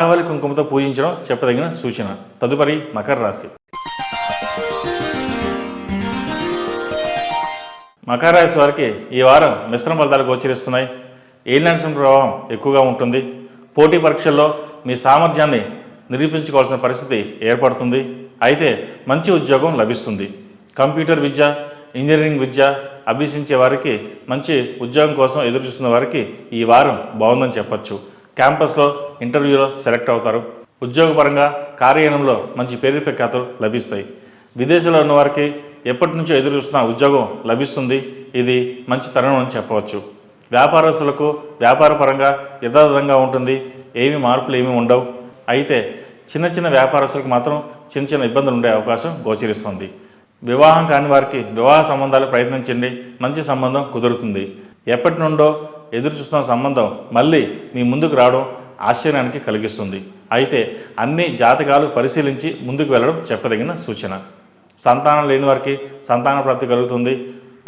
కావలి కుంకుమతో పూజించడం చెప్పదగిన సూచన. తదుపరి మకర రాశి. మకర రాశి వారికి ఈ వారం మిశ్రమ ఫలితాలు గోచరిస్తున్నాయి. ఏలినాటి ప్రభావం ఎక్కువగా ఉంటుంది. పోటీ పరీక్షల్లో మీ సామర్థ్యాన్ని నిరూపించుకోవాల్సిన పరిస్థితి ఏర్పడుతుంది. అయితే మంచి ఉద్యోగం లభిస్తుంది. కంప్యూటర్ విద్య, ఇంజనీరింగ్ విద్య అభ్యసించే వారికి, మంచి ఉద్యోగం కోసం ఎదురు చూస్తున్న వారికి ఈ వారం బాగుందని చెప్పచ్చు. క్యాంపస్లో ఇంటర్వ్యూలో సెలెక్ట్ అవుతారు. ఉద్యోగపరంగా కార్యాలయంలో మంచి పేరు ప్రఖ్యాతులు లభిస్తాయి. విదేశాల్లో ఉన్న వారికి ఎప్పటి నుంచో ఎదురు చూస్తున్న ఉద్యోగం లభిస్తుంది. ఇది మంచి తరుణం అని చెప్పవచ్చు. వ్యాపారస్తులకు వ్యాపారపరంగా యథాతథంగా ఉంటుంది. మార్పులు ఏమీ ఉండవు. అయితే చిన్న చిన్న వ్యాపారస్తులకు మాత్రం చిన్న చిన్న ఇబ్బందులు ఉండే అవకాశం గోచరిస్తుంది. వివాహం కాని వారికి వివాహ సంబంధాలు ప్రయత్నించండి. మంచి సంబంధం కుదురుతుంది. ఎప్పటి నుండో ఎదురు చూస్తున్న సంబంధం మళ్ళీ మీ ముందుకు రావడం ఆశ్చర్యానికి కలిగిస్తుంది. అయితే అన్ని జాతకాలు పరిశీలించి ముందుకు వెళ్ళడం చెప్పదగిన సూచన. సంతానం లేని వారికి సంతాన ప్రాప్తి కలుగుతుంది.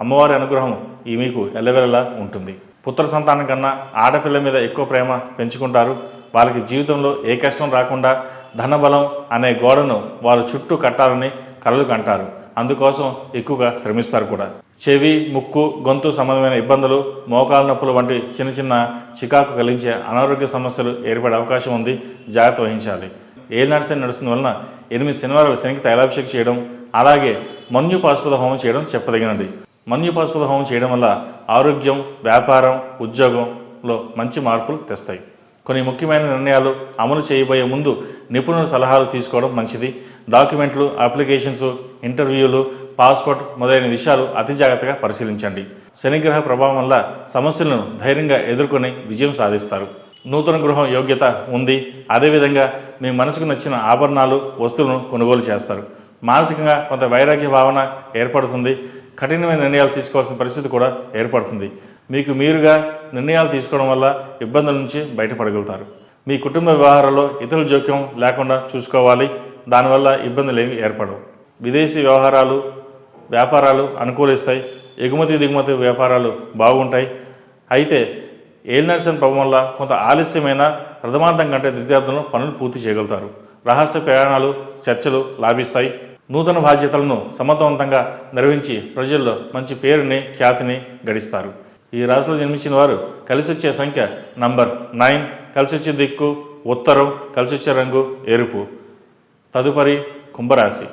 అమ్మవారి అనుగ్రహం ఈ మీకు ఎల్లవెల్లలా ఉంటుంది. పుత్ర సంతానం కన్నా ఆడపిల్ల మీద ఎక్కువ ప్రేమ పెంచుకుంటారు. వాళ్ళకి జీవితంలో ఏ కష్టం రాకుండా ధనబలం అనే గోడను వారు చుట్టూ కట్టాలని కలలు కంటారు. అందుకోసం ఎక్కువగా శ్రమిస్తారు కూడా. చెవి, ముక్కు, గొంతు సంబంధమైన ఇబ్బందులు, మోకాలు నొప్పులు వంటి చిన్న చిన్న చికాకు కలిగించే అనారోగ్య సమస్యలు ఏర్పడే అవకాశం ఉంది. జాగ్రత్త వహించాలి. ఏలినాటి శని నడుస్తున్న వలన 8 శనివారాలు శనికి తైలాభిషేకం చేయడం, అలాగే మన్యుపాశుపత హోమం చేయడం చెప్పదగినది. మన్యుపాశుపత హోమం చేయడం వల్ల ఆరోగ్యం, వ్యాపారం, ఉద్యోగంలో మంచి మార్పులు తెస్తాయి. కొన్ని ముఖ్యమైన నిర్ణయాలు అమలు చేయబోయే ముందు నిపుణుల సలహాలు తీసుకోవడం మంచిది. డాక్యుమెంట్లు, అప్లికేషన్స్, ఇంటర్వ్యూలు, పాస్పోర్ట్ మొదలైన విషయాలు అతి జాగ్రత్తగా పరిశీలించండి. శనిగ్రహ ప్రభావం వల్ల సమస్యలను ధైర్యంగా ఎదుర్కొని విజయం సాధిస్తారు. నూతన గృహం యోగ్యత ఉంది. అదేవిధంగా మీ మనసుకు నచ్చిన ఆభరణాలు, వస్తువులను కొనుగోలు చేస్తారు. మానసికంగా కొంత వైరాగ్య భావన ఏర్పడుతుంది. కఠినమైన నిర్ణయాలు తీసుకోవాల్సిన పరిస్థితి కూడా ఏర్పడుతుంది. మీకు మీరుగా నిర్ణయాలు తీసుకోవడం వల్ల ఇబ్బందుల నుంచి బయటపడగలుగుతారు. మీ కుటుంబ వ్యవహారాల్లో ఇతరుల జోక్యం లేకుండా చూసుకోవాలి. దానివల్ల ఇబ్బందులు ఏమి ఏర్పడవు. విదేశీ వ్యవహారాలు, వ్యాపారాలు అనుకూలిస్తాయి. ఎగుమతి దిగుమతి వ్యాపారాలు బాగుంటాయి. అయితే ఏలినాటి శని ప్రభావం వల్ల కొంత ఆలస్యమైన ప్రథమార్థం కంటే ద్వితీయార్థంలో పనులు పూర్తి చేయగలుగుతారు. రహస్య ప్రయాణాలు, చర్చలు లాభిస్తాయి. నూతన బాధ్యతలను సమర్థవంతంగా నిర్వహించి ప్రజల్లో మంచి పేరుని, ఖ్యాతిని గడిస్తారు. ఈ రాశిలో జన్మించిన వారు కలిసి వచ్చే సంఖ్య నంబర్ 9, కలిసి వచ్చే దిక్కు ఉత్తరం, కలిసి వచ్చే రంగు ఎరుపు. తదుపరి కుంభరాశి.